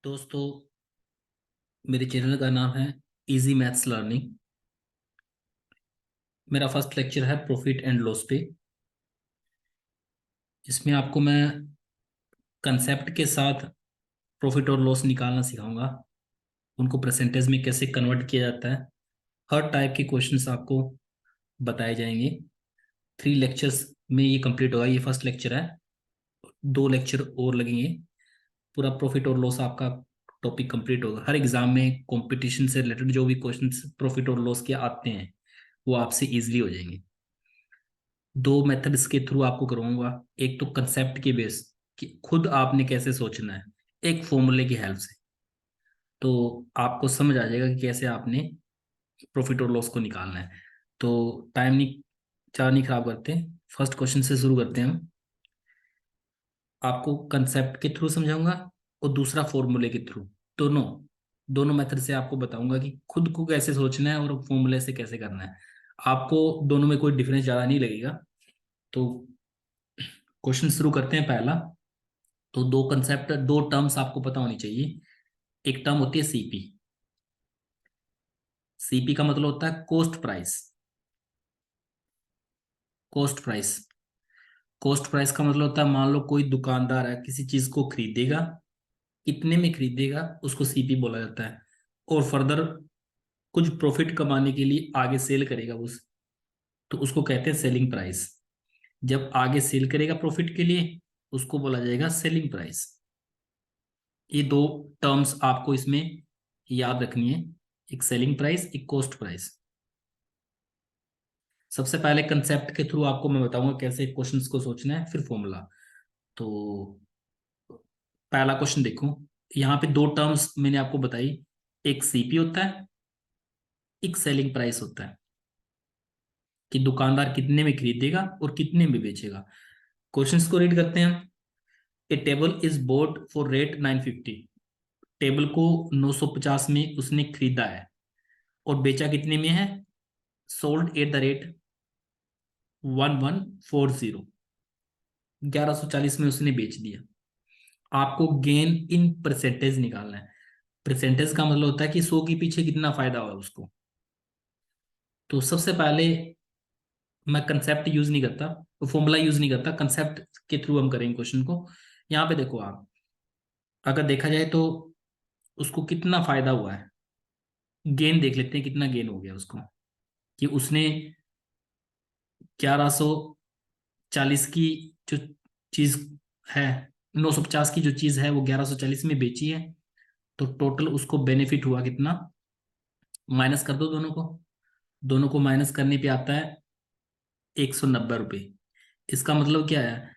दोस्तों, मेरे चैनल का नाम है इजी मैथ्स लर्निंग। मेरा फर्स्ट लेक्चर है प्रॉफिट एंड लॉस पे। इसमें आपको मैं कंसेप्ट के साथ प्रॉफिट और लॉस निकालना सिखाऊंगा। उनको परसेंटेज में कैसे कन्वर्ट किया जाता है। हर टाइप के क्वेश्चंस आपको बताए जाएंगे। 3 लेक्चर्स में ये कंप्लीट होगा। ये फर्स्ट लेक्चर है। 2 लेक्चर और लगेंगे। पूरा प्रॉफिट और लॉस आपका टॉपिक कंप्लीट होगा। हर एग्जाम में कंपटीशन से रिलेटेड जो भी क्वेश्चंस प्रॉफिट और लॉस के आते हैं वो आपसे इजीली हो जाएंगे। 2 मेथड्स के थ्रू आपको करवाऊंगा। एक तो कंसेप्ट के बेस कि खुद आपने कैसे सोचना है, एक फॉर्मूले की हेल्प से। तो आपको समझ आ जाएगा कि कैसे आपने प्रॉफिट और लॉस को निकालना है। तो टाइम नहीं, चार नहीं खराब करते, फर्स्ट क्वेश्चन से शुरू करते हैं हम। आपको कंसेप्ट के थ्रू समझाऊंगा और दूसरा फॉर्मूले के थ्रू। दोनों दोनों मेथड से आपको बताऊंगा कि खुद को कैसे सोचना है और फॉर्मूले से कैसे करना है। आपको दोनों में कोई डिफरेंस ज़्यादा नहीं लगेगा। तो क्वेश्चन शुरू करते हैं पहला। तो 2 कंसेप्ट, 2 टर्म्स आपको पता होनी चाहिए। एक टर्म होती है सीपी। सीपी का मतलब होता है cost price. Cost price cost price का मतलब होता है, मान लो कोई दुकानदार है, किसी चीज को खरीदेगा, कितने में खरीदेगा उसको सीपी बोला जाता है। और फर्दर कुछ प्रॉफिट कमाने के लिए आगे सेल करेगा उस, तो उसको कहते हैं सेलिंग प्राइस। जब आगे सेल करेगा प्रॉफिट के लिए, उसको बोला जाएगा सेलिंग प्राइस। ये 2 टर्म्स आपको इसमें याद रखनी है, एक सेलिंग प्राइस, एक कॉस्ट प्राइस। सबसे पहले कंसेप्ट के थ्रू आपको मैं बताऊंगा कैसे क्वेश्चंस को सोचना है, फिर फॉर्मूला। तो पहला क्वेश्चन देखो। यहाँ पे 2 टर्म्स मैंने आपको बताई। एक सीपी होता है, एक सेलिंग प्राइस होता है, कि दुकानदार कितने में खरीदेगा और कितने में बेचेगा। क्वेश्चंस को रीड करते हैं हम। A table is bought for rate 950। Table को 950 में उसने खरीदा है और बेचा कितने में है? Sold at the rate 1140। 1140 में उसने बेच दिया। आपको गेन इन परसेंटेज निकालना है। परसेंटेज का मतलब होता है कि 100 के पीछे कितना फायदा हुआ उसको। तो सबसे पहले मैं कंसेप्ट यूज नहीं करता, तो फॉर्मूला यूज नहीं करता, कंसेप्ट के थ्रू हम करेंगे क्वेश्चन को। यहाँ पे देखो आप, अगर देखा जाए तो उसको कितना फायदा हुआ है, गेन देख लेते हैं कितना गेन हो गया उसको। कि उसने 1140 की जो चीज है, 950 की जो चीज है वो 1140 में बेची है। तो टोटल उसको बेनिफिट हुआ कितना? माइनस कर दो दोनों को। दोनों को माइनस करने पे आता है 190 रुपये। इसका मतलब क्या है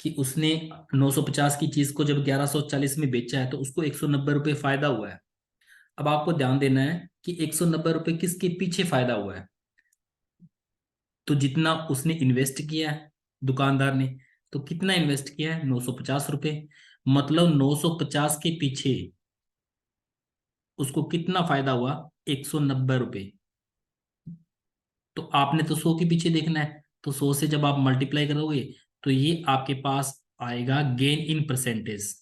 कि उसने 950 की चीज को जब 1140 में बेचा है तो उसको 190 रुपये फायदा हुआ है। अब आपको ध्यान देना है कि 190 रुपये किसके पीछे फायदा हुआ है। तो जितना उसने इन्वेस्ट किया है दुकानदार ने, तो कितना इन्वेस्ट किया है? 950 रुपये। मतलब 950 के पीछे उसको कितना फायदा हुआ? 190 रुपये। तो आपने तो 100 के पीछे देखना है, तो 100 से जब आप मल्टीप्लाई करोगे तो ये आपके पास आएगा gain in percentage.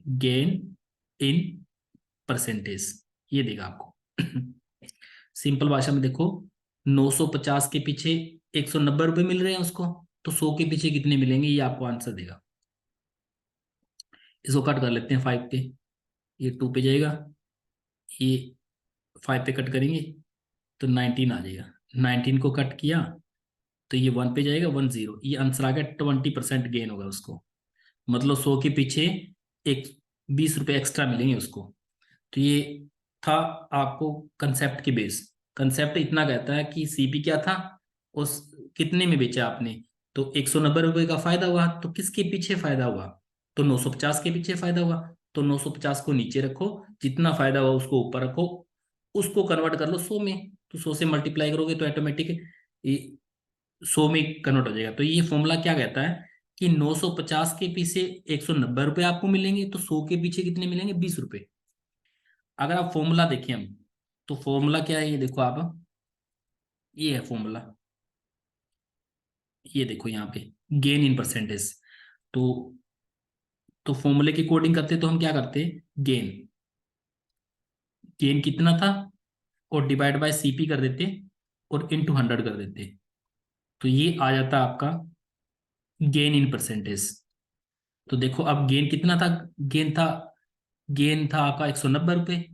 Gain in percentage ये देगा आपको। सिंपल भाषा में देखो, 950 के पीछे 190 रुपये मिल रहे हैं उसको, तो 100 के पीछे कितने मिलेंगे ये आपको आंसर देगा। इसको कट कर लेते हैं 5 पे। ये 2 पे जाएगा, ये 5 पे कट करेंगे तो 19 आ जाएगा। 19 को कट किया तो ये 1 पे जाएगा, 10। ये आंसर आ गया। 20% गेन होगा उसको। मतलब 100 के पीछे एक 20 रुपये एक्स्ट्रा मिलेंगे उसको। तो ये था आपको कंसेप्ट के बेस। कंसेप्ट इतना कहता है कि सीपी क्या था, उस कितने में बेचा आपने, तो 190 रुपये का फायदा हुआ। तो किसके पीछे फायदा हुआ? तो 950 के पीछे फायदा हुआ। तो 950 को नीचे रखो, जितना फायदा हुआ उसको ऊपर रखो, उसको कन्वर्ट कर लो 100 में। तो 100 से मल्टीप्लाई करोगे तो ऑटोमेटिक 100 में कन्वर्ट हो जाएगा। तो ये फॉर्मूला क्या कहता है कि 950 के पीछे 190 रुपये आपको मिलेंगे, तो 100 के पीछे कितने मिलेंगे? 20 रुपये। अगर आप फॉर्मूला देखें हम, तो फॉर्मूला क्या है ये देखो आप। ये है फॉर्मूला, ये देखो यहाँ पे, गेन इन परसेंटेज। तो तो फॉर्मूले की कोडिंग करते तो हम क्या करते, गेन, गेन कितना था और डिवाइड बाय सीपी कर देते और इनटू 100 कर देते, तो ये आ जाता आपका गेन इन परसेंटेज। तो देखो अब गेन कितना था, गेन था गेन था आपका 190 रुपये,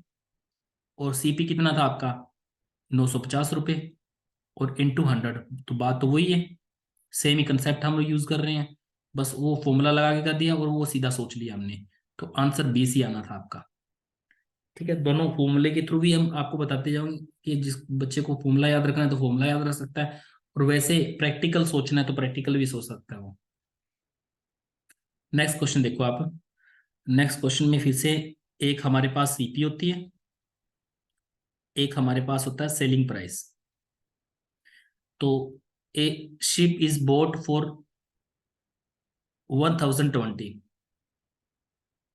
और सीपी कितना था आपका 950 रुपये, और इनटू 100, तो बात तो वही है, सेम ही कंसेप्ट हम लोग यूज कर रहे हैं, बस वो फॉर्मूला लगा के कर दिया और वो सीधा सोच लिया हमने। तो आंसर 20 ही आना था आपका। ठीक है, दोनों फॉर्मूले के थ्रू भी हम आपको बताते जाऊंगे कि जिस बच्चे को फॉर्मूला याद रखना है तो फॉर्मूला याद रख सकता है, और वैसे प्रैक्टिकल सोचना है तो प्रैक्टिकल भी सोच सकता है वो। नेक्स्ट क्वेश्चन देखो आप। नेक्स्ट क्वेश्चन में फिर से एक हमारे पास सीपी होती है, एक हमारे पास होता है सेलिंग प्राइस। तो ए शिप इज बोट फॉर 1020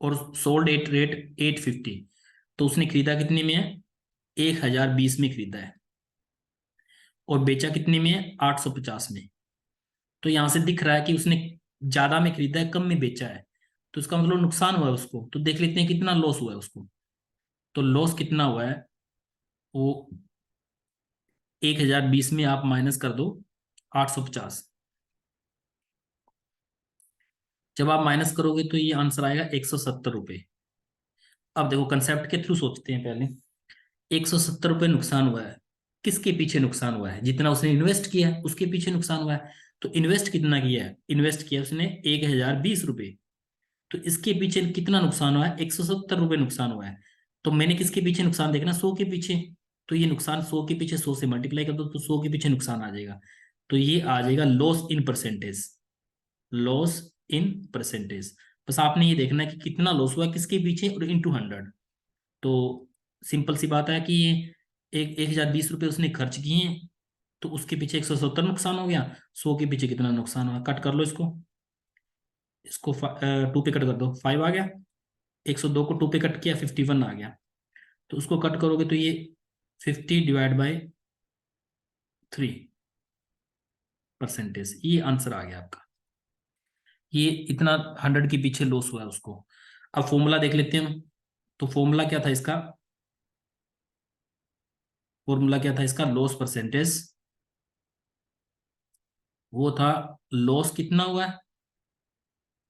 और सोल्ड एट रेट 850, तो उसने खरीदा कितने में है, 1020 में खरीदा है, और बेचा कितने में है, 850 में। तो यहां से दिख रहा है कि उसने ज्यादा में खरीदा है, कम में बेचा है, तो इसका मतलब नुकसान हुआ है उसको। तो देख लेते हैं कितना लॉस हुआ है उसको। तो लॉस कितना हुआ है, वो 1020 में आप माइनस कर दो 850, जब आप माइनस करोगे तो ये आंसर आएगा 170 रुपये। अब देखो कंसेप्ट के थ्रू सोचते हैं पहले। 170 रुपये नुकसान हुआ है, किसके पीछे नुकसान हुआ है, जितना उसने इन्वेस्ट किया है उसके पीछे नुकसान हुआ है। तो इन्वेस्ट कितना किया है, इन्वेस्ट किया उसने 1020 रुपये, तो इसके पीछे कितना नुकसान हुआ है, 170 रुपये नुकसान हुआ है। तो मैंने किसके पीछे नुकसान देखना, 100 के पीछे। तो ये नुकसान 100 के पीछे 100 से मल्टीप्लाई कर दो तो 100 के पीछे नुकसान आ जाएगा। तो ये आ जाएगा loss in percentage, loss in percentage. बस आपने ये देखना है कि कितना लॉस हुआ है किसके पीछे और इनटू 100। तो सिंपल सी बात है कि ये 1020 रुपये उसने खर्च किए हैं, तो उसके पीछे 170 नुकसान हो गया, 100 के पीछे कितना नुकसान हुआ, कट कर लो इसको, इसको 2 पे कट कर दो, 5 आ गया। 102 को 2 पे कट किया, 51 आ गया। तो उसको कट करोगे तो ये 50/3%, ये आंसर आ गया आपका। ये इतना 100 के पीछे लॉस हुआ है उसको। अब फॉर्मूला देख लेते हैं हम। तो फॉर्मूला क्या था इसका, लॉस परसेंटेज, वो था लॉस कितना हुआ है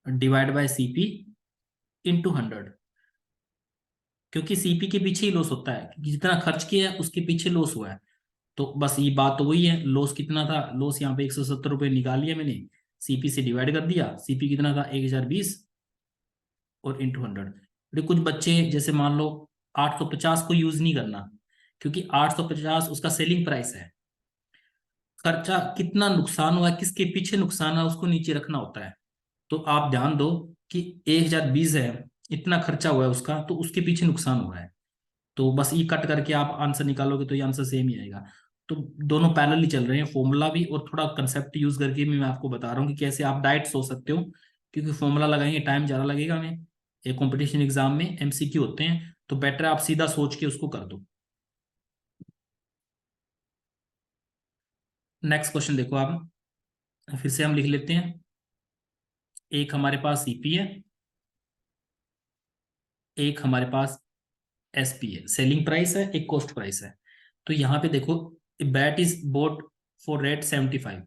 डिवाइड बाय सीपी इनटू 100, क्योंकि सीपी के पीछे ही लॉस होता है, क्योंकि जितना खर्च किया है उसके पीछे लॉस हुआ है। तो बस ये बात तो वही है, लॉस कितना था, लॉस यहाँ पे 170 रुपये निकाल लिया मैंने, सीपी से डिवाइड कर दिया, सीपी कितना था 1020 और इंटू 100। कुछ बच्चे जैसे मान लो 850 को यूज नहीं करना, क्योंकि 850 उसका सेलिंग प्राइस है, खर्चा कितना नुकसान हुआ है किसके पीछे नुकसान है उसको नीचे रखना होता है। तो आप ध्यान दो कि 1020 है, इतना खर्चा हुआ है उसका, तो उसके पीछे नुकसान हुआ है। तो बस ये कट करके आप आंसर निकालोगे तो ये आंसर सेम ही आएगा। तो दोनों पैरेलल चल रहे हैं, फॉर्मूला भी और थोड़ा कंसेप्ट यूज करके भी मैं आपको बता रहा हूँ कि कैसे आप डायरेक्ट सोच सकते हो, क्योंकि फॉर्मूला लगाएंगे टाइम ज्यादा लगेगा हमें, एक कंपटीशन एग्जाम में एमसीक्यू होते हैं, तो बेटर आप सीधा सोच के उसको कर दो। नेक्स्ट क्वेश्चन देखो आप, फिर से हम लिख लेते हैं। एक हमारे पास सीपी है, एक हमारे पास एसपी है, सेलिंग प्राइस है, एक कॉस्ट प्राइस है। तो यहाँ पे देखो, bat is bought for rate 75,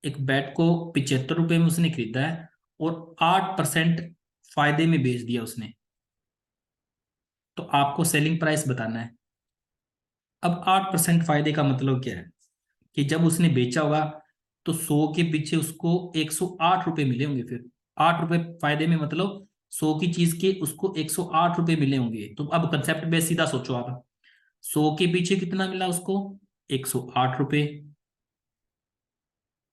एक बैट को 75 रुपये में उसने खरीदा है और 8% फायदे में बेच दिया उसने। तो आपको सेलिंग प्राइस बताना है। अब 8% फायदे का मतलब क्या है, कि जब उसने बेचा होगा तो 100 के पीछे उसको 108 रुपये मिले होंगे, फिर 8 रुपये फायदे में मतलब 100 की चीज के उसको 108 रुपये मिले होंगे। तो अब कंसेप्ट बेस सीधा सोचो आप, 100 के पीछे कितना मिला उसको, 108 रुपये,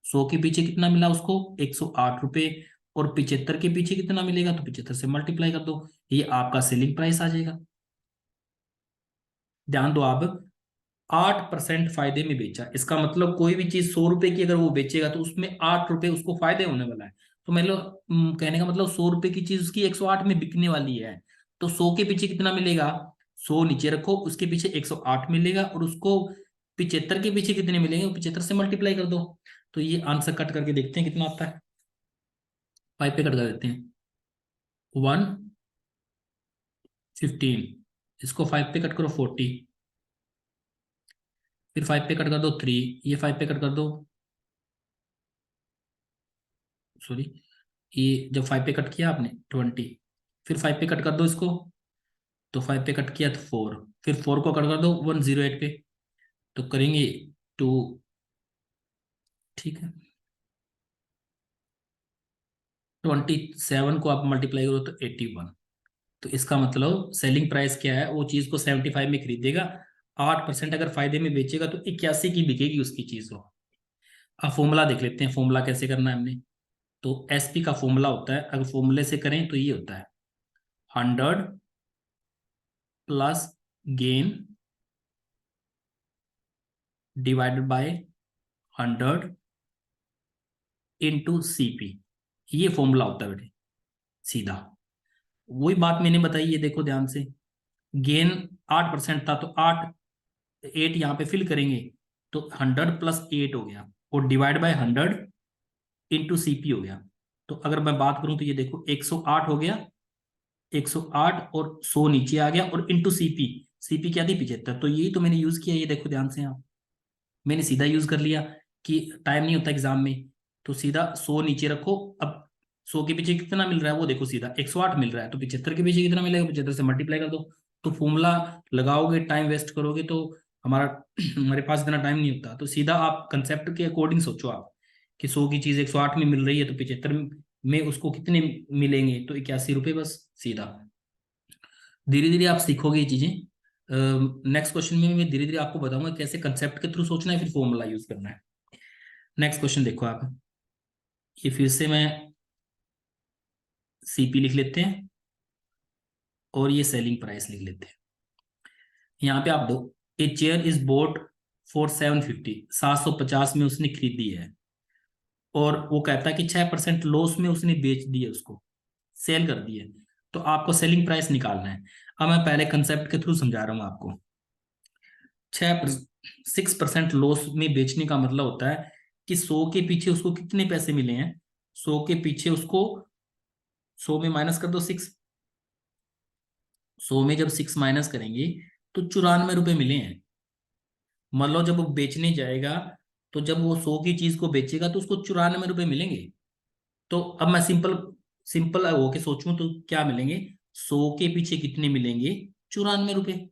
100 के पीछे कितना मिला उसको, 108 रुपये, और 75 के पीछे कितना मिलेगा, तो 75 से मल्टीप्लाई कर दो, ये आपका सेलिंग प्राइस आ जाएगा। ध्यान दो आप, 8% फायदे में बेचा, इसका मतलब कोई भी चीज 100 रुपए की अगर वो बेचेगा तो उसमें 8 रुपए उसको फायदे होने वाला है। तो मतलब कहने का मतलब 100 रुपए की चीज उसकी 108 में बिकने वाली है। तो 100 के पीछे कितना मिलेगा, 100 नीचे रखो, उसके पीछे 108 मिलेगा, और उसको 75 के पीछे कितने मिलेंगे, 75 से मल्टीप्लाई कर दो। तो ये आंसर कट करके देखते हैं कितना आता है, 5 पे कट कर देते हैं। 115, इसको 5 पे कट करो 40, फिर 5 पे कट कर दो 3, ये 5 पे कट कर दो, सॉरी, ये जब 5 पे कट किया आपने 20, फिर 5 पे कट कर दो इसको, तो 5 पे कट किया तो 4, फिर 4 को कट कर दो 108 पे, तो करेंगे 2, ठीक है, 27 को आप मल्टीप्लाई करो तो 81। तो इसका मतलब सेलिंग प्राइस क्या है, वो चीज को 75 में खरीदेगा, 8% अगर फायदे में बेचेगा तो 81 की बिकेगी उसकी चीज को। अब फॉर्मूला देख लेते हैं, फॉर्मूला कैसे करना है हमने। तो एसपी का फॉर्मूला होता है, अगर फॉर्मूले से करें तो ये होता है 100 plus gain divided by 100 into CP, ये फॉर्मूला होता है बेटे सीधा। वही बात मैंने बताई, ये देखो ध्यान से, गेन 8% था तो 8 यहाँ पे फिल करेंगे, तो 100 + 8 हो गया, और डिवाइड बाय 100 इंटू सीपी हो गया। तो अगर मैं बात करूं तो ये देखो 108 हो गया, 108 और 100 नीचे आ गया, और इंटू सीपी, सीपी क्या थी 75, तो यही तो मैंने यूज किया, ये देखो ध्यान से आप, मैंने सीधा यूज कर लिया कि टाइम नहीं होता एग्जाम में, तो सीधा 100 नीचे रखो। अब 100 के पीछे कितना मिल रहा है वो देखो, सीधा 108 मिल रहा है, तो 75 के पीछे कितना मिलेगा, 75 से मल्टीप्लाई कर दो। तो फॉर्मूला लगाओगे टाइम वेस्ट करोगे तो हमारा हमारे पास इतना टाइम नहीं होता, तो सीधा आप कंसेप्ट के अकॉर्डिंग सोचो आप, कि 100 की चीज 108 में मिल रही है तो 75 में उसको कितने मिलेंगे, तो 81 रुपये, बस सीधा। धीरे धीरे आप सीखोगे ये चीजें, नेक्स्ट क्वेश्चन में मैं धीरे धीरे आपको बताऊंगा कैसे कंसेप्ट के थ्रू सोचना है, फिर फॉर्मूला यूज करना है। नेक्स्ट क्वेश्चन देखो आप, ये फिर से मैं सीपी लिख लेते हैं, और ये सेलिंग प्राइस लिख लेते हैं। यहाँ पे आप दो, a chair is bought for 750, 750 में उसने खरीदी है, और वो कहता है कि 6% लॉस में उसने बेच दी है उसको, सेल कर दी है, तो आपको सेलिंग प्राइस निकालना है। अब मैं पहले कंसेप्ट के थ्रू समझा रहा हूँ आपको। 6% लॉस में बेचने का मतलब होता है कि 100 के पीछे उसको कितने पैसे मिले हैं, 100 के पीछे उसको 100 में माइनस कर दो 6, 100 में जब 6 माइनस करेंगे तो 94 रुपये मिले हैं। मान लो जब वो बेचने जाएगा, तो जब वो 100 की चीज को बेचेगा तो उसको 94 रुपये मिलेंगे। तो अब मैं सिंपल सिंपल होके सोचूं तो क्या मिलेंगे, 100 के पीछे कितने मिलेंगे, 94 रुपये,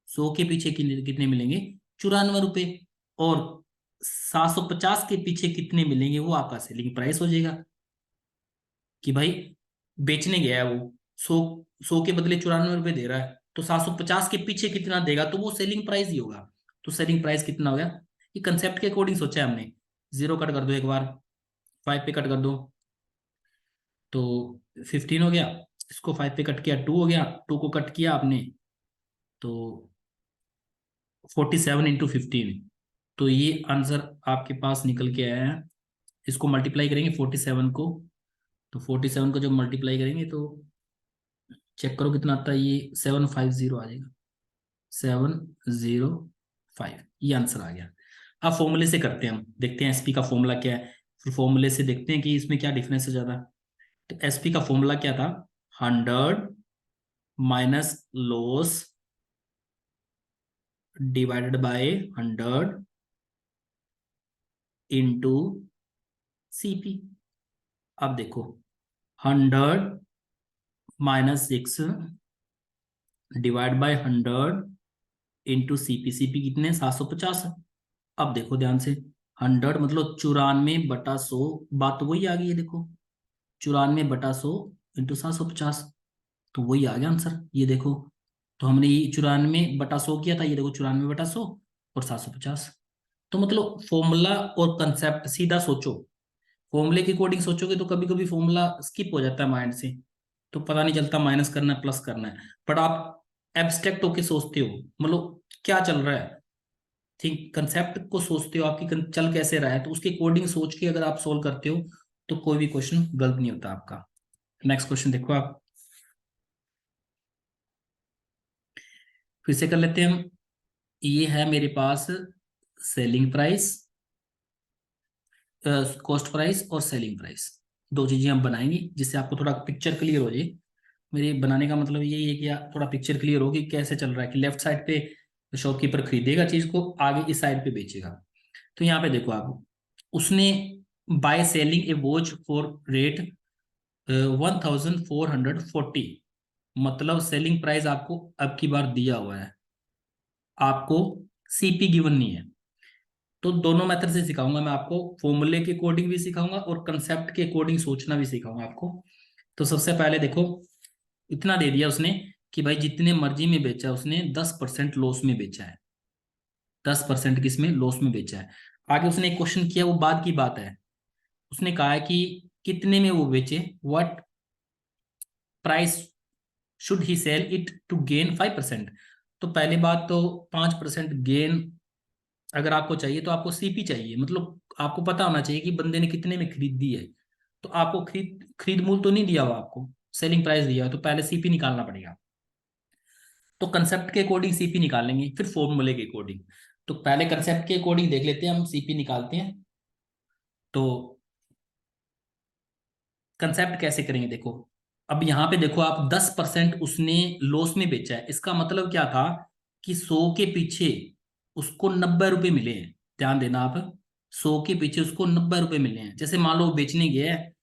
100 के पीछे कितने मिलेंगे, 94 रुपये, और 750 के पीछे कितने मिलेंगे वो आपका सेलिंग प्राइस हो जाएगा। कि भाई बेचने गया है वो, 100 के बदले 94 रुपये दे रहा है, तो 750 के पीछे कितना देगा, तो वो सेलिंग प्राइस ही होगा। तो सेलिंग प्राइस कितना हो गया, ये कंसेप्ट के अकॉर्डिंग सोचा है हमने। 0 कट कर दो एक बार, 5 पे कट कर दो, तो 15 हो गया, इसको 5 पे कट किया 2 हो गया, 2 को कट किया आपने तो 47 × 15, तो ये आंसर आपके पास निकल के आया है। इसको मल्टीप्लाई करेंगे 47 को, तो 47 को जब मल्टीप्लाई करेंगे तो चेक करो कितना आता है, ये 750 आ जाएगा, 705, ये आंसर आ गया। अब फॉर्मूले से करते हैं, हम देखते हैं एसपी का फॉर्मूला क्या है, फिर फॉर्मूले से देखते हैं कि इसमें क्या डिफरेंस है ज्यादा। तो एसपी का फॉर्मूला क्या था, 100 minus loss divided by 100 into CP. अब देखो 100 minus 6 divide by 100 into CP, CP कितने 750। अब देखो ध्यान से, 100 मतलब 94/100, बात तो वही आ गई है देखो, 94/100 इंटू 750, तो वही आ गया आंसर, ये देखो। तो हमने ये 94/100 किया था, ये देखो 94/100 और 750। तो मतलब फॉर्मूला और कंसेप्ट सीधा सोचो, फॉर्मूले के अकॉर्डिंग सोचोगे तो कभी कभी फॉर्मूला स्किप हो जाता है माइंड से, तो पता नहीं चलता माइनस करना है प्लस करना है, बट आप एब्स्ट्रैक्ट होके सोचते हो, मतलब क्या चल रहा है, थिंक कंसेप्ट को सोचते हो, आपकी चल कैसे रहा है, तो उसके अकॉर्डिंग सोच के अगर आप सोल्व करते हो तो कोई भी क्वेश्चन गलत नहीं होता आपका। नेक्स्ट क्वेश्चन देखो आप, फिर से कर लेते हैं हम। ये है मेरे पास सेलिंग प्राइस, कॉस्ट प्राइस और सेलिंग प्राइस। दो चीजें हम बनाएंगे जिससे आपको थोड़ा पिक्चर क्लियर हो जाए। मेरे बनाने का मतलब यही है कि थोड़ा पिक्चर क्लियर हो कि कैसे चल रहा है, कि लेफ्ट साइड पे शॉपकीपर खरीदेगा चीज को, आगे इस साइड पे बेचेगा। तो यहाँ पे देखो आप, उसने by selling A watch for rate 1440, मतलब सेलिंग प्राइस आपको अब की बार दिया हुआ है, आपको सीपी गिवन नहीं है। तो दोनों मेथड से सिखाऊंगा मैं आपको, फॉर्मूले के अकॉर्डिंग भी सिखाऊंगा और कंसेप्ट के अकॉर्डिंग सोचना भी सिखाऊंगा आपको। तो सबसे पहले देखो, इतना दे दिया उसने कि भाई जितने मर्जी में बेचा उसने 10% लॉस में बेचा है, 10% किसमें, लॉस में बेचा है। आगे उसने एक क्वेश्चन किया, वो बाद की बात है, उसने कहा है कि कितने में वो बेचे, what price should he sell it to gain 5%। तो पहली बात तो 5% गेन अगर आपको चाहिए तो आपको सीपी चाहिए, मतलब आपको पता होना चाहिए कि बंदे ने कितने में खरीद दी है। तो आपको खरीद खरीद मूल्य तो नहीं दिया हुआ, आपको सेलिंग प्राइस दिया है, तो पहले सीपी निकालना पड़ेगा। तो कंसेप्ट के अकॉर्डिंग सीपी निकालेंगे, फिर फॉर्मूले के अकॉर्डिंग। तो पहले कंसेप्ट के अकॉर्डिंग देख लेते हैं, हम सीपी निकालते हैं। तो कंसेप्ट कैसे करेंगे देखो, अब यहां पे देखो आप, 10% उसने लॉस में बेचा है, इसका मतलब क्या था कि 100 के पीछे उसको 90 रुपए मिले हैं। ध्यान देना आप, 100 के पीछे उसको 90 रुपए मिले हैं। जैसे मान लो वो बेचने गया है,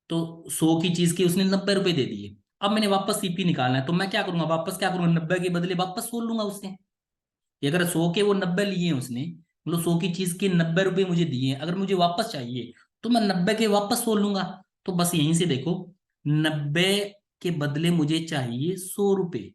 तो 100 की चीज के उसने 90 रुपए दे दिए। अब मैंने वापस सीपी निकालना है, तो मैं क्या करूंगा, वापस क्या करूंगा, 90 के बदले वापस 100 लूंगा उससे। ये अगर 100 के वो 90 लिए हैं उसने, मतलब 100 की चीज के 90 रुपए मुझे दिए हैं, अगर मुझे वापस चाहिए तो मैं 90 के वापस 100 लूंगा। तो बस यहीं से देखो, 90 के बदले मुझे चाहिए 100 रुपए,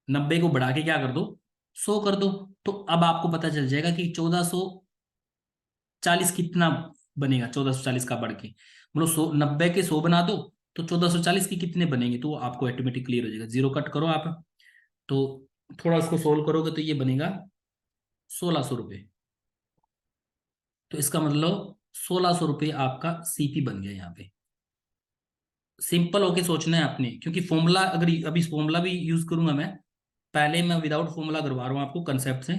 90 को बढ़ा के क्या कर दो, 100 कर दो। तो अब आपको पता चल जाएगा कि 1440 कितना बनेगा, 1440 का बढ़ के, मतलब 90 के 100 बना दो, तो 1440 के कितने बनेंगे, तो वो आपको ऑटोमेटिक क्लियर हो जाएगा। जीरो कट करो आप, तो थोड़ा उसको सोल्व करोगे तो ये बनेगा 1600 रुपये। तो इसका मतलब 1600 रुपये आपका सीपी बन गया यहाँ पे। सिंपल होके सोचना है आपने, क्योंकि फॉर्मूला अगर अभी फॉर्मूला भी यूज करूंगा मैं, पहले मैं विदाउट फॉर्मूला करवा रहा हूँ आपको कंसेप्ट से,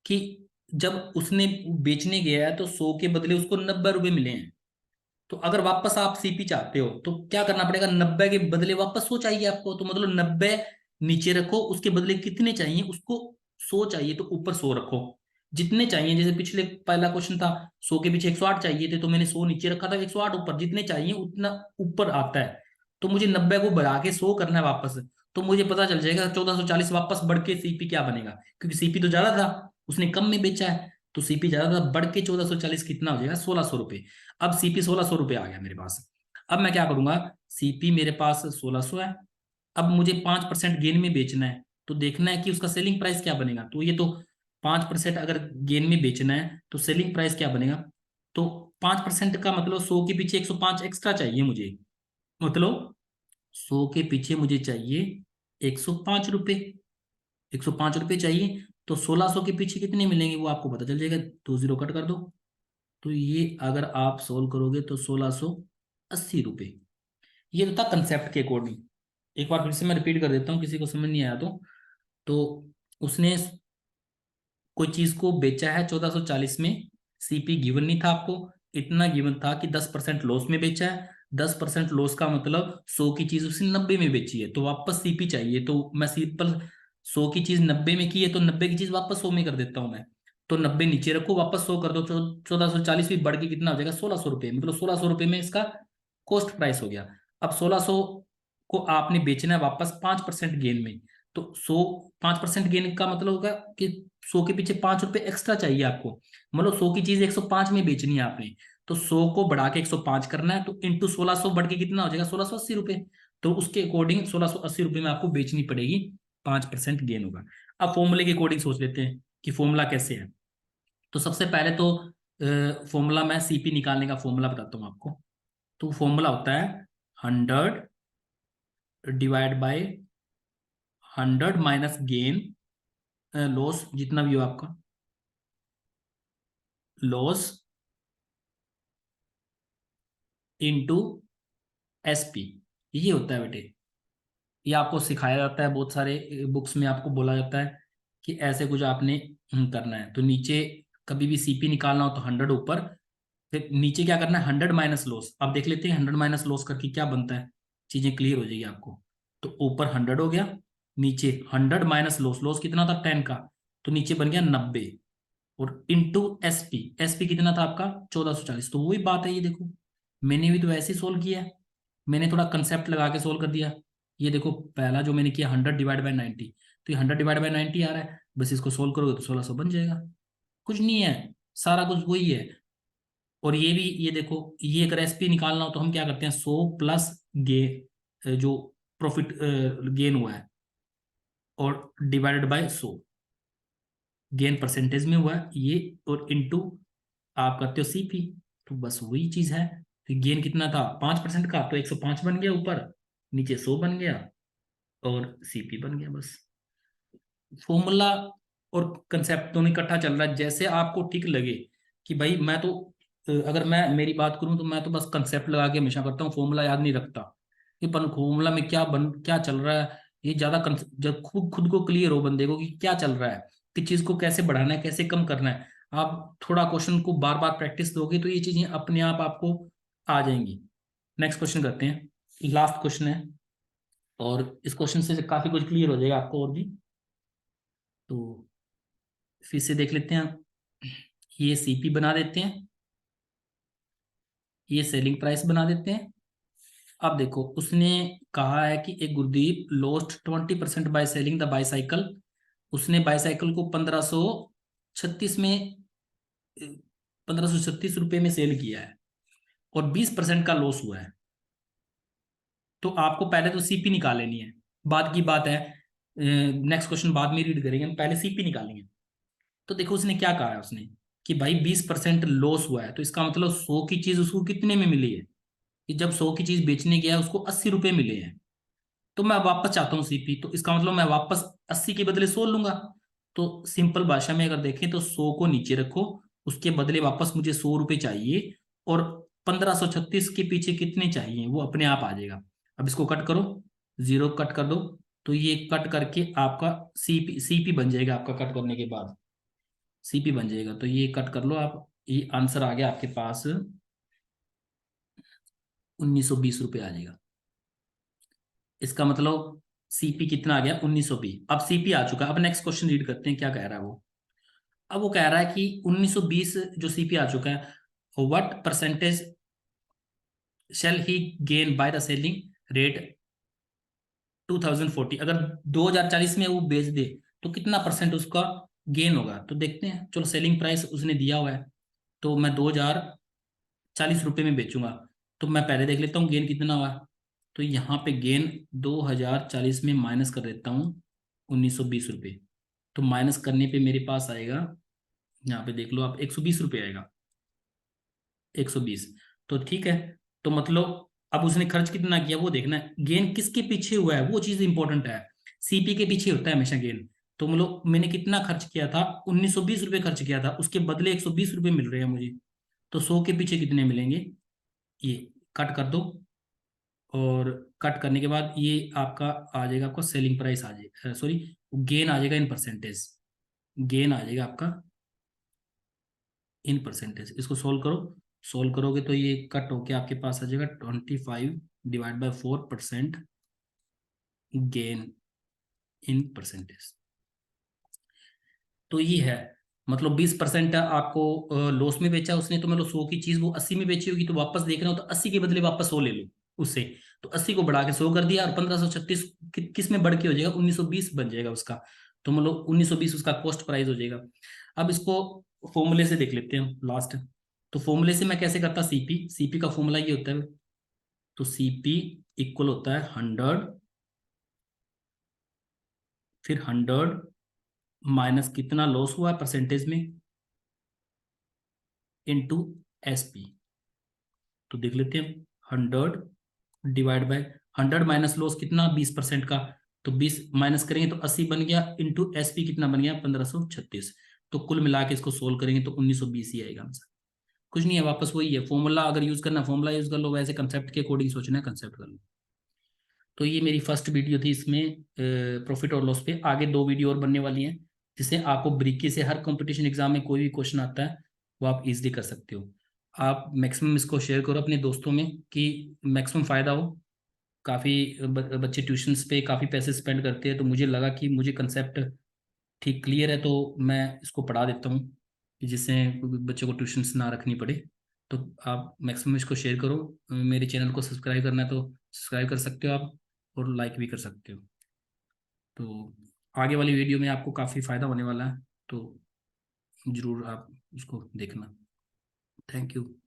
कि जब उसने बेचने गया है तो 100 के बदले उसको 90 रुपए मिले हैं। तो अगर वापस आप सीपी चाहते हो तो क्या करना पड़ेगा, 90 के बदले वापस 100 चाहिए आपको, तो मतलब 90 नीचे रखो, उसके बदले कितने चाहिए उसको, 100 चाहिए तो ऊपर 100 रखो। जितने चाहिए, जैसे पिछले पहला क्वेश्चन था, 100 के पीछे 108 चाहिए थे, तो मैंने 100 नीचे रखा था, 108 ऊपर, जितने चाहिए उतना ऊपर आता है। तो मुझे 90 को बढ़ा के 100 करना है वापस। तो मुझे पता चल जाएगा 1440 वापस बढ़ के सीपी क्या बनेगा, क्योंकि सीपी तो ज्यादा था, उसने कम में बेचा है, तो सीपी ज्यादा था, बढ़ के 1440 कितना हो जाएगा, 1600 रुपये। अब सीपी 1600 रुपये आ गया मेरे पास। अब मैं क्या करूंगा, सीपी मेरे पास 1600 है, अब मुझे 5% गेन में बेचना है, तो देखना है कि उसका सेलिंग प्राइस क्या बनेगा। तो ये तो 5% अगर गेन में बेचना है तो सेलिंग प्राइस क्या बनेगा, तो 5% का मतलब 100 के पीछे 105 एक्स्ट्रा चाहिए मुझे, मतलब 100 के पीछे मुझे चाहिए 105 रुपये, 105 रुपये चाहिए। तो 1600 के पीछे कितने मिलेंगे वो आपको पता चल जाएगा, दो जीरो कट कर दो। तो ये अगर आप सोल्व करोगे तो 1680 रुपये। ये तो था कंसेप्ट के अकॉर्डिंग। एक बार फिर से मैं रिपीट कर देता हूँ, किसी को समझ नहीं आया तो उसने कोई चीज को बेचा है 1440 में, सीपी गिवन नहीं था आपको, इतना गिवन था कि 10% लॉस में बेचा है। 10% लॉस का मतलब 100 की चीज उसने 90 में बेची है, तो वापस सीपी चाहिए। तो मैं सिंपल, 100 की चीज 90 में की है तो 90 की चीज वापस 100 में कर देता हूँ मैं। तो 90 नीचे रखो, वापस 100 कर दो, 1440 भी बढ़ के कितना हो जाएगा, 1600 रुपये, मतलब 1600 रुपये में इसका कॉस्ट प्राइस हो गया। अब 1600 को आपने बेचना है वापस 5% गेन में, तो 5% गेन का मतलब होगा कि 100 के पीछे 5 रुपए एक्स्ट्रा चाहिए आपको, मतलब 100 की चीज 105 में बेचनी है आपने, तो 100 को बढ़ा के 105 करना है, तो इंटू 1600 बढ़ के कितना हो जाएगा, 1680 रुपये। तो उसके अकॉर्डिंग 1680 रुपये में आपको बेचनी पड़ेगी, 5% गेन होगा। अब फॉर्मूले के अकॉर्डिंग सोच लेते हैं कि फॉर्मूला कैसे है। तो सबसे पहले तो फॉर्मूला, मैं सीपी निकालने का फॉर्मूला बताता हूँ आपको। तो फॉर्मूला होता है 100 divide by 100 minus gain, loss जितना भी हो आपका, लॉस इंटू एसपी, ये होता है बेटे। ये आपको सिखाया जाता है, बहुत सारे बुक्स में आपको बोला जाता है कि ऐसे कुछ आपने करना है। तो नीचे कभी भी सीपी निकालना हो तो 100 ऊपर, फिर नीचे क्या करना है, 100 माइनस लॉस। अब देख लेते हैं 100 माइनस लॉस करके क्या बनता है, चीजें क्लियर हो जाएगी आपको। तो ऊपर 100 हो गया, नीचे 100 माइनस लॉस, लॉस कितना था 10 का, तो नीचे बन गया 90, और इंटू एसपी, एसपी कितना था आपका 1440। तो वही बात है, ये देखो मैंने भी तो ऐसे ही सोल्व किया है, मैंने थोड़ा कंसेप्ट लगा के सोल्व कर दिया। ये देखो पहला जो मैंने किया 100 डिवाइड बाई 90, तो ये 100 डिवाइड बाई 90 आ रहा है, बस इसको सोल्व करोगे तो 1600 बन जाएगा। कुछ नहीं है, सारा कुछ वही है। और ये भी, ये देखो, ये अगर एसपी निकालना हो तो हम क्या करते हैं, 100 प्लस गे जो प्रॉफिट गेन हुआ है, और डिवाइडेड बाय 100, गेन परसेंटेज में हुआ है ये, और इनटू आप करते हो सीपी। तो बस वही चीज है। तो गेन कितना था 5% का, तो 105 बन गया ऊपर, नीचे 100 बन गया, और सीपी बन गया बस। फॉर्मूला और कंसेप्ट दोनों इकट्ठा चल रहा है, जैसे आपको ठीक लगे। कि भाई मैं तो अगर मैं मेरी बात करूं तो मैं तो बस कंसेप्ट लगा के हमेशा करता हूँ, फॉर्मूला याद नहीं रखता कि पर फॉर्मूला में क्या चल रहा है। ये ज्यादा जब खुद खुद को क्लियर हो बंदे को कि क्या चल रहा है, कि चीज को कैसे बढ़ाना है, कैसे कम करना है, आप थोड़ा क्वेश्चन को बार बार प्रैक्टिस दोगे तो ये चीजें अपने आप आपको आ जाएंगी। नेक्स्ट क्वेश्चन करते हैं, लास्ट क्वेश्चन है, और इस क्वेश्चन से काफी कुछ क्लियर हो जाएगा आपको और भी। तो फिर से देख लेते हैं, ये सीपी बना देते हैं, ये सेलिंग प्राइस बना देते हैं। अब देखो उसने कहा है कि एक Gurdeep lost 20% by selling the bicycle. उसने बाईसाइकिल को 1536 में 1536 रुपये में सेल किया है, और 20% का लॉस हुआ है। तो आपको पहले तो सीपी निकाल लेनी है, बाद की बात है, नेक्स्ट क्वेश्चन बाद में रीड करेंगे, हम पहले सीपी निकालेंगे। तो देखो उसने क्या कहा है, उसने कि भाई 20% लॉस हुआ है, तो इसका मतलब 100 की चीज उसको कितने में मिली है, कि जब 100 की चीज बेचने गया उसको 80 रुपए मिले हैं। तो मैं वापस चाहता हूँ सीपी, तो इसका मतलब मैं वापस 80 के बदले 100 लूंगा। तो सिंपल भाषा में अगर देखें तो 100 को नीचे रखो, उसके बदले वापस मुझे 100 रुपए चाहिए, और 1536 के पीछे कितने चाहिए वो अपने आप आ जाएगा। अब इसको कट करो, जीरो कट कर दो, तो ये कट करके आपका सीपी सीपी बन जाएगा। आपका कट करने के बाद सीपी बन जाएगा, तो ये कट कर लो आप, ये आंसर आ गया आपके पास 1920 रुपये आ जाएगा। इसका मतलब सीपी कितना आ गया 1920। अब सीपी आ चुका, अब नेक्स्ट क्वेश्चन रीड करते हैं क्या कह रहा है वो। अब वो कह रहा है कि 1920 जो सीपी आ चुका है, what percentage shall he gain by the selling rate 2040। अगर 2040 में वो बेच दे तो कितना परसेंट उसका गेन होगा। तो देखते हैं, चलो सेलिंग प्राइस उसने दिया हुआ है, तो मैं 2040 रुपये में बेचूंगा। तो मैं पहले देख लेता हूँ गेन कितना हुआ। तो यहाँ पे गेन 2040 में माइनस कर देता हूँ 1920 रुपये। तो माइनस करने पे मेरे पास आएगा, यहाँ पे देख लो आप, 120 रुपये आएगा, 120। तो ठीक है, तो मतलब अब उसने खर्च कितना किया वो देखना है, गेन किसके पीछे हुआ है वो चीज इंपॉर्टेंट है। सीपी के पीछे होता है हमेशा गेन। तो मतलब मैंने कितना खर्च किया था, 1920 रुपये खर्च किया था, उसके बदले 120 रुपये मिल रहे हैं मुझे। तो 100 के पीछे कितने मिलेंगे, ये कट कर दो, और कट करने के बाद ये आपका आ जाएगा, आपका सेलिंग प्राइस आ जाएगा, सॉरी गेन आ जाएगा इन परसेंटेज, गेन आ जाएगा आपका इन परसेंटेज। इसको सोल्व करो, सोल्व करोगे तो ये कट होके आपके पास आ जाएगा 25/4% गेन इन परसेंटेज। तो ये है, मतलब 20% आपको लॉस में बेचा उसने, तो मतलब 100 की चीज वो 80 में बेची होगी, तो वापस देख रहे हो तो 80 के बदले वापस 100 ले लो उससे। तो 80 को बढ़ा के 100 कर दिया, और 1536 किस में बढ़ के हो जाएगा, 1920 बन जाएगा उसका। तो मतलब 1920 उसका कॉस्ट प्राइस हो जाएगा। अब इसको फॉर्मूले से देख लेते हैं लास्ट। तो फॉर्मूले से मैं कैसे करता, सीपी, सीपी का फॉर्मूला ये होता है, तो सीपी इक्वल होता है 100, फिर 100 माइनस कितना लॉस हुआ है परसेंटेज में, इनटू एसपी। तो देख लेते हैं, 100 डिवाइड बाय 100 माइनस लॉस कितना 20% का, तो 20 माइनस करेंगे तो 80 बन गया, इंटू एसपी कितना बन गया 1536। तो कुल मिला के इसको सोल्व करेंगे तो 1920 ही आएगा आंसर। कुछ नहीं है, वापस वही है फॉर्मूला, अगर यूज करना फॉर्मूला यूज कर लो, वैसे कंसेप्ट के अकॉर्डिंग सोचना है कंसेप्ट कर लो। तो ये मेरी फर्स्ट वीडियो थी, इसमें प्रॉफिट और लॉस पे। आगे 2 वीडियो और बनने वाली हैं, जिससे आपको बारीकी से हर कंपटीशन एग्जाम में कोई भी क्वेश्चन आता है वो आप इजीली कर सकते हो। आप मैक्सिमम इसको शेयर करो अपने दोस्तों में कि मैक्सिमम फ़ायदा हो। काफ़ी बच्चे ट्यूशन्स पे काफ़ी पैसे स्पेंड करते हैं, तो मुझे लगा कि मुझे कंसेप्ट ठीक क्लियर है, तो मैं इसको पढ़ा देता हूँ कि जिससे बच्चों को ट्यूशन्स ना रखनी पड़े। तो आप मैक्सिमम इसको शेयर करो। मेरे चैनल को सब्सक्राइब करना है तो सब्सक्राइब कर सकते हो आप, और लाइक भी कर सकते हो। तो आगे वाली वीडियो में आपको काफ़ी फ़ायदा होने वाला है, तो ज़रूर आप उसको देखना। Thank you.